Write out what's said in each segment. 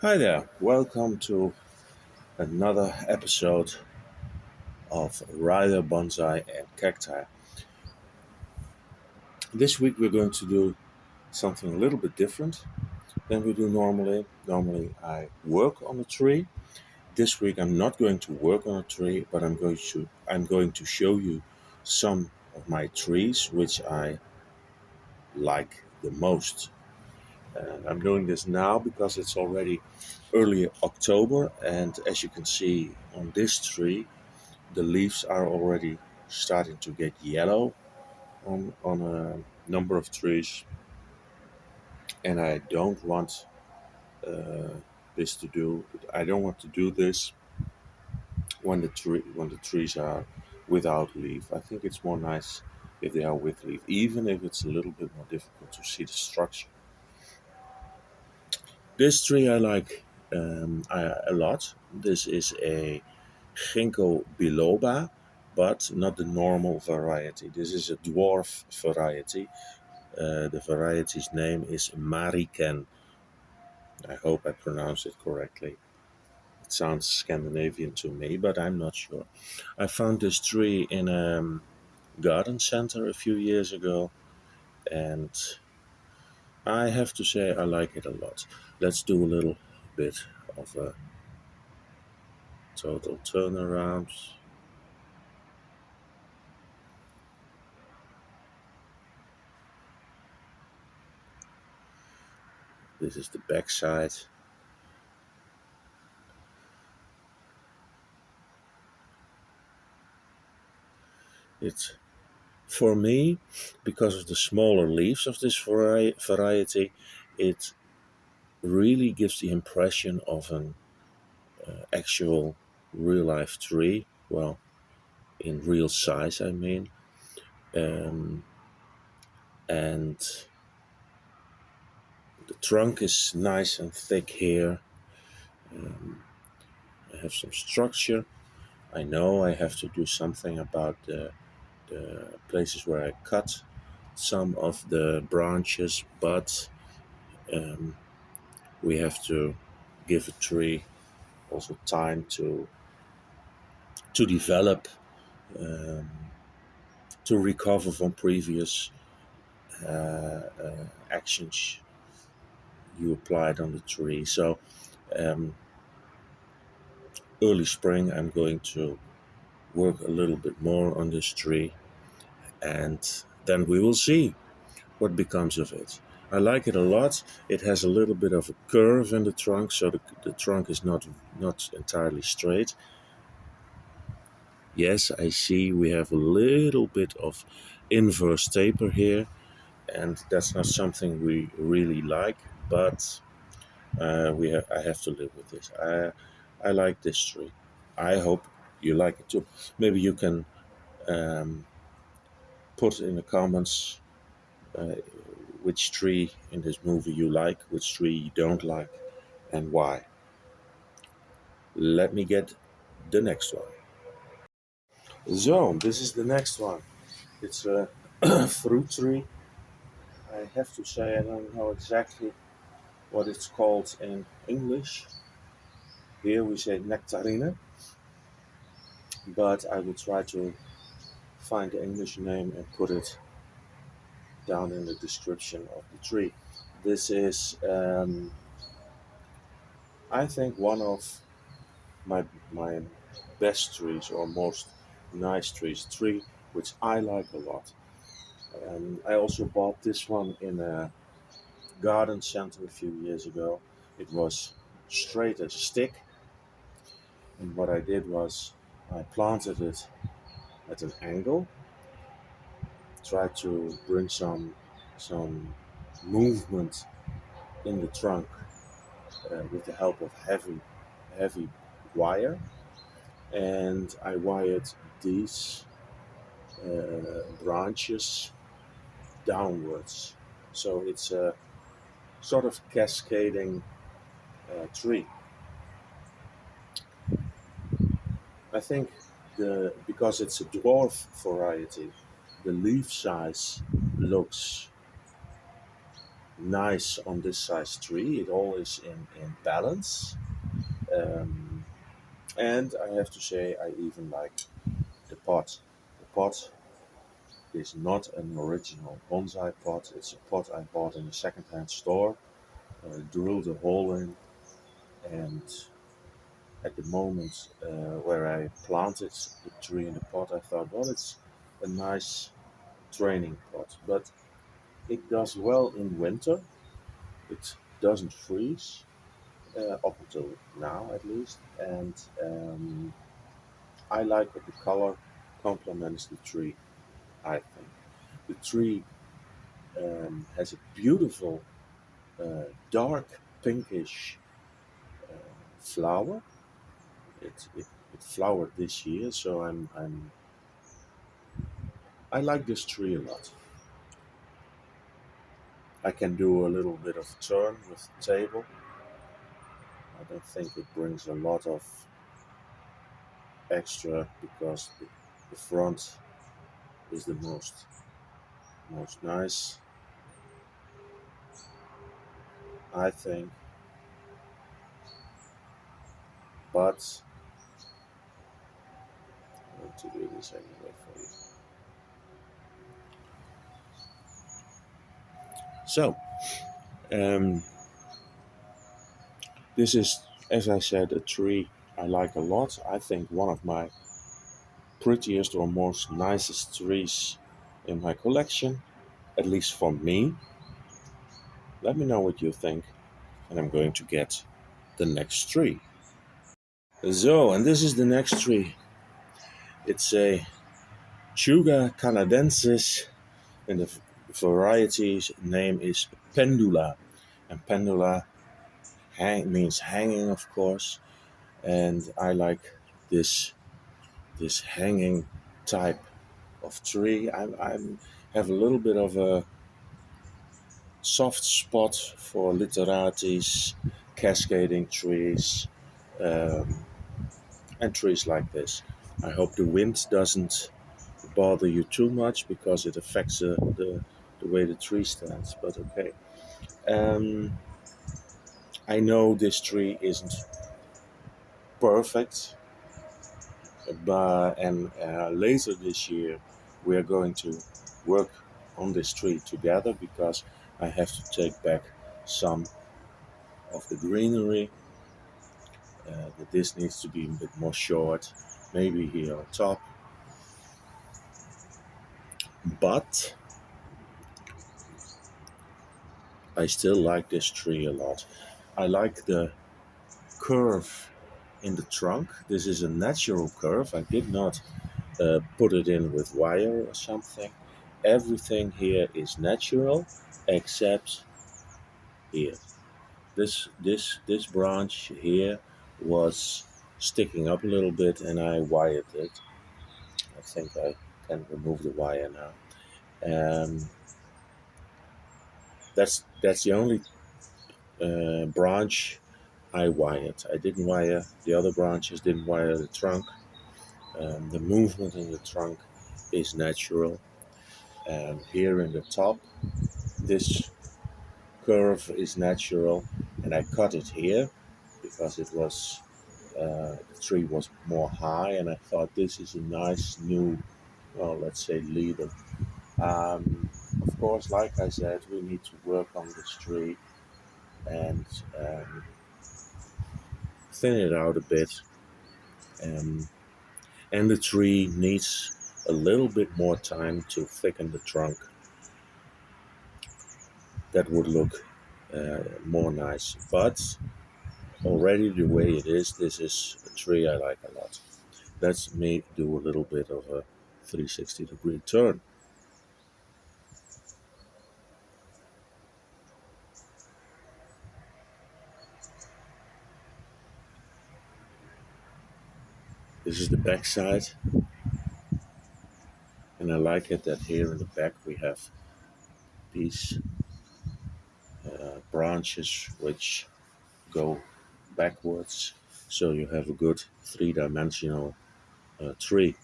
Hi there, welcome to another episode of Rider Bonsai and Cacti. This week we're going to do something a little bit different than we do normally. Normally I work on a tree. This week I'm not going to work on a tree, but I'm going to show you some of my trees which I like the most. And I'm doing this now because it's already early October, and as you can see on this tree, the leaves are already starting to get yellow on a number of trees, and uh, this to do. I don't want to do this when the trees are without leaf. I think it's more nice if they are with leaf, even if it's a little bit more difficult to see the structure. This tree I like a lot. This is a Ginkgo biloba, but not the normal variety. This is a dwarf variety. The variety's name is Mariken. I hope I pronounced it correctly. It sounds Scandinavian to me, but I'm not sure. I found this tree in a garden center a few years ago, and I have to say I like it a lot. Let's do a little bit of a total turnaround. This is the back side. It's For me, because of the smaller leaves of this variety, it really gives the impression of an actual real life tree. Well, in real size, I mean. Um, and the trunk is nice and thick here. Um, I have some structure. I know I have to do something about the places where I cut some of the branches, but um, we have to give a tree also time to develop, um, to recover from previous actions you applied on the tree. So um, early spring, I'm going to work a little bit more on this tree, and then we will see what becomes of it. I like it a lot. It has a little bit of a curve in the trunk, so the trunk is not entirely straight. Yes, I see we have a little bit of inverse taper here, and that's not something we really like, but I have to live with this. I like this tree. I hope you like it too. Maybe you can um, put in the comments uh, which tree in this movie you like, which tree you don't like, and why. Let me get the next one. So, this is the next one. It's a fruit tree. I have to say I don't know exactly what it's called in English. Here we say nectarine, but I will try to find the English name and put it down in the description of the tree. This is, I think, one of my best trees or most nice trees. Tree which I like a lot. I also bought this one in a garden center a few years ago. It was straight as a stick, and what I did was I planted it at an angle, tried to bring some movement in the trunk with the help of heavy wire, and I wired these branches downwards. So it's a sort of cascading tree. I think because it's a dwarf variety, the leaf size looks nice on this size tree. It all is in balance. Um, and I have to say, I even like the pot. The pot is not an original bonsai pot. It's a pot I bought in a second-hand store, drilled a hole in, and at the moment where I planted the tree in the pot, I thought, well, it's a nice training pot, but it does well in winter. It doesn't freeze up until now, at least, and I like that the color complements the tree. I think the tree has a beautiful dark pinkish flower. It flowered this year, so I like this tree a lot. I can do a little bit of turn with the table. I don't think it brings a lot of extra because the front is the most nice, I think. But I want to do this anyway for you. So um, this is, as I said, a tree I like a lot. I think one of my prettiest or most nicest trees in my collection, at least for me. Let me know what you think, and I'm going to get the next tree. So, and this is the next tree. It's a Chuga canadensis, and the variety's name is pendula. And pendula means hanging, of course. And I like this this hanging type of tree. I have a little bit of a soft spot for literatis, cascading trees, um, and trees like this. I hope the wind doesn't bother you too much because it affects the way the tree stands, but okay. Um, I know this tree isn't perfect, but and later this year we are going to work on this tree together because I have to take back some of the greenery. That this needs to be a bit more short, maybe here on top. But I still like this tree a lot. I like the curve in the trunk. This is a natural curve. I did not put it in with wire or something. Everything here is natural except here. This branch here was sticking up a little bit and I wired it. I think I can remove the wire now. That's the only branch I wired. I didn't wire the other branches. Didn't wire the trunk. The movement in the trunk is natural. Here in the top, this curve is natural, and I cut it here because it was the tree was more high, and I thought this is a nice new, well, let's say leader. Um, of course, like I said, we need to work on this tree and thin it out a bit. Um, and the tree needs a little bit more time to thicken the trunk. That would look more nice. But already the way it is, this is a tree I like a lot. Let's me do a little bit of a 360-degree turn. This is the back side, and I like it that here in the back we have these branches which go backwards, so you have a good three-dimensional tree.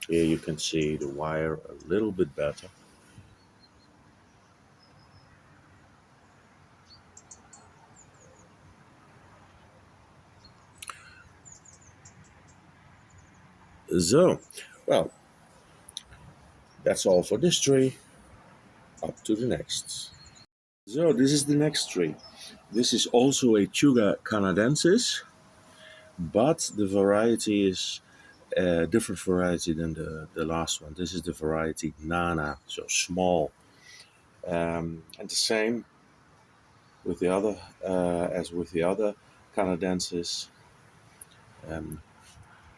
Here you can see the wire a little bit better. So, well, that's all for this tree. Up to the next. So this is the next tree. This is also a Chuga canadensis, but the variety is a different variety than the last one. This is the variety Nana, so small. And the same with the other, as with the other canadensis. Um,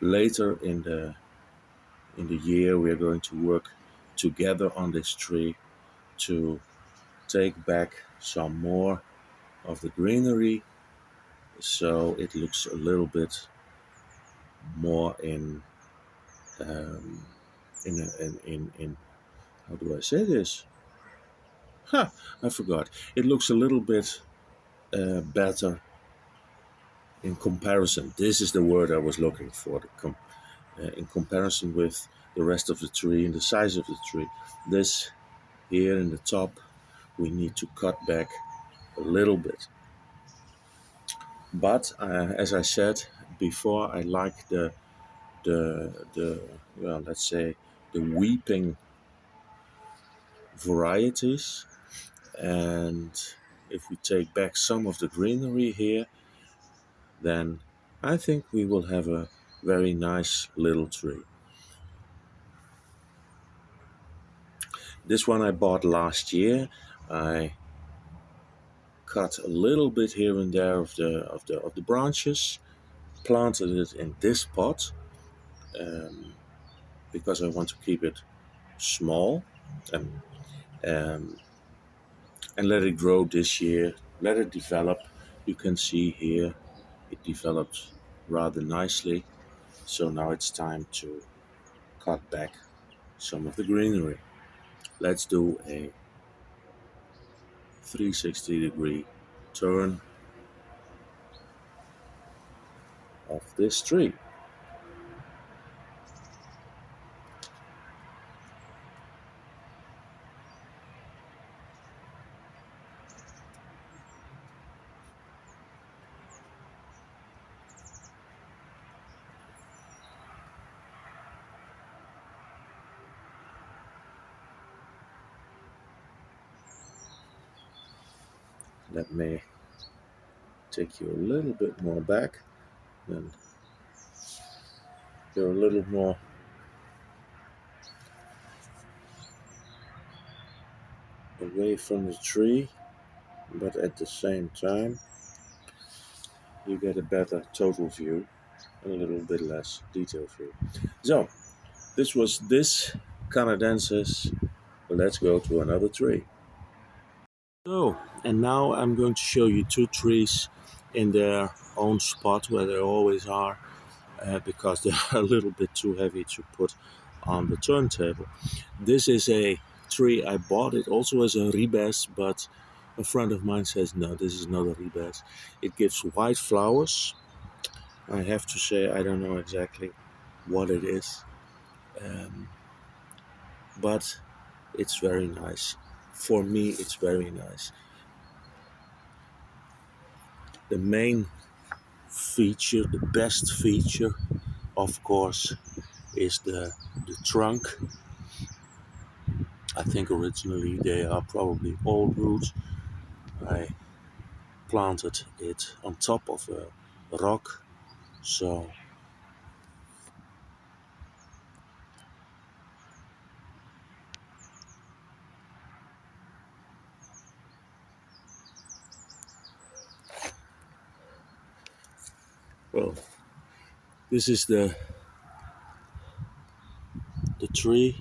Later in the year, we are going to work together on this tree to take back some more of the greenery, so it looks a little bit more um, in how do I say this? Ha! I forgot. It looks a little bit better in comparison. This is the word I was looking for. In comparison with the rest of the tree and the size of the tree. This here in the top, we need to cut back a little bit. But as I said before, I like the well, let's say the weeping varieties. And if we take back some of the greenery here, then I think we will have a very nice little tree. This one I bought last year. I cut a little bit here and there of the branches, planted it in this pot, um, because I want to keep it small, and um, and let it grow this year. Let it develop. You can see here it developed rather nicely. So now it's time to cut back some of the greenery. Let's do a 360-degree turn of this tree. Let me take you a little bit more back and go a little more away from the tree, but at the same time you get a better total view and a little bit less detailed view. So this was this canadensis. Let's go to another tree. So, and now I'm going to show you two trees in their own spot where they always are, because they are a little bit too heavy to put on the turntable. This is a tree I bought. It also as a ribes, but a friend of mine says no, this is not a ribes. It gives white flowers. I have to say I don't know exactly what it is, um, but it's very nice. For me, it's very nice. The main feature, the best feature, of course, is the trunk. I think originally they are probably old roots. I planted it on top of a rock, so well, this is the tree.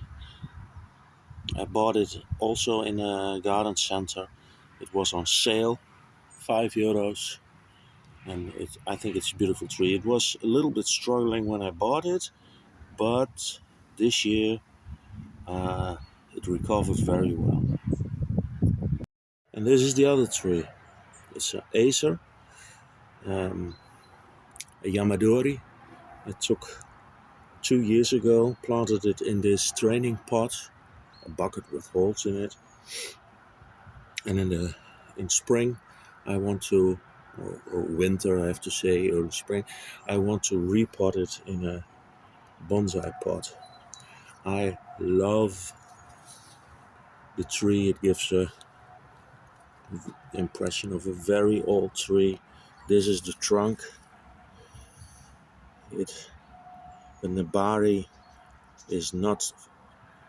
I bought it also in a garden center. It was on sale, €5, and I think it's a beautiful tree. It was a little bit struggling when I bought it, but this year it recovered very well. And this is the other tree. It's an acer, um, a yamadori. I took 2 years ago, planted it in this training pot, a bucket with holes in it. And in spring, I want to, or winter, I have to say, early spring, I want to repot it bonsai pot. I love the tree. It gives a impression of a very old tree. This is the trunk. The nebari is not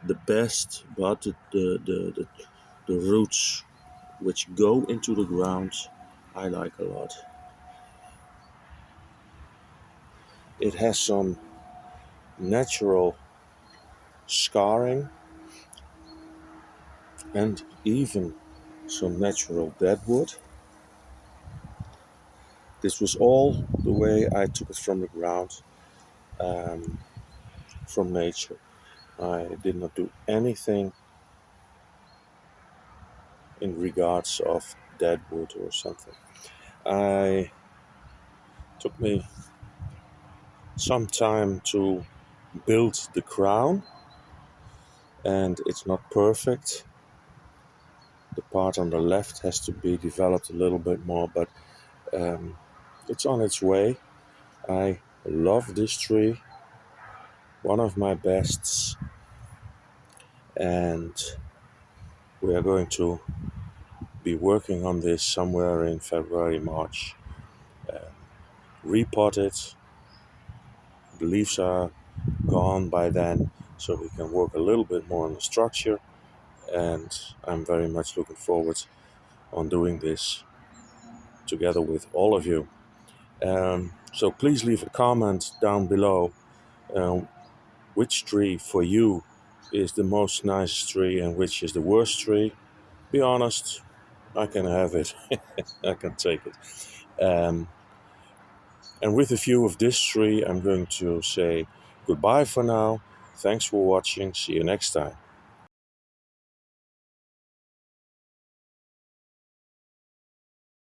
the best, but the roots which go into the ground I like a lot. It has some natural scarring and even some natural deadwood. This was all the way I took it from the ground, um, from nature. I did not do anything in regards of deadwood or something. I took me some time to build the crown, and it's not perfect. The part on the left has to be developed a little bit more, but it's on its way. I love this tree, one of my bests, and we are going to be working on this somewhere in February, March. Repot it. The leaves are gone by then, so we can work a little bit more on the structure, and I'm very much looking forward on doing this together with all of you. So please leave a comment down below um, which tree for you is the most nice tree and which is the worst tree. Be honest, I can have it. I can take it. Um, and with a view of this tree, I'm going to say goodbye for now. Thanks for watching. See you next time.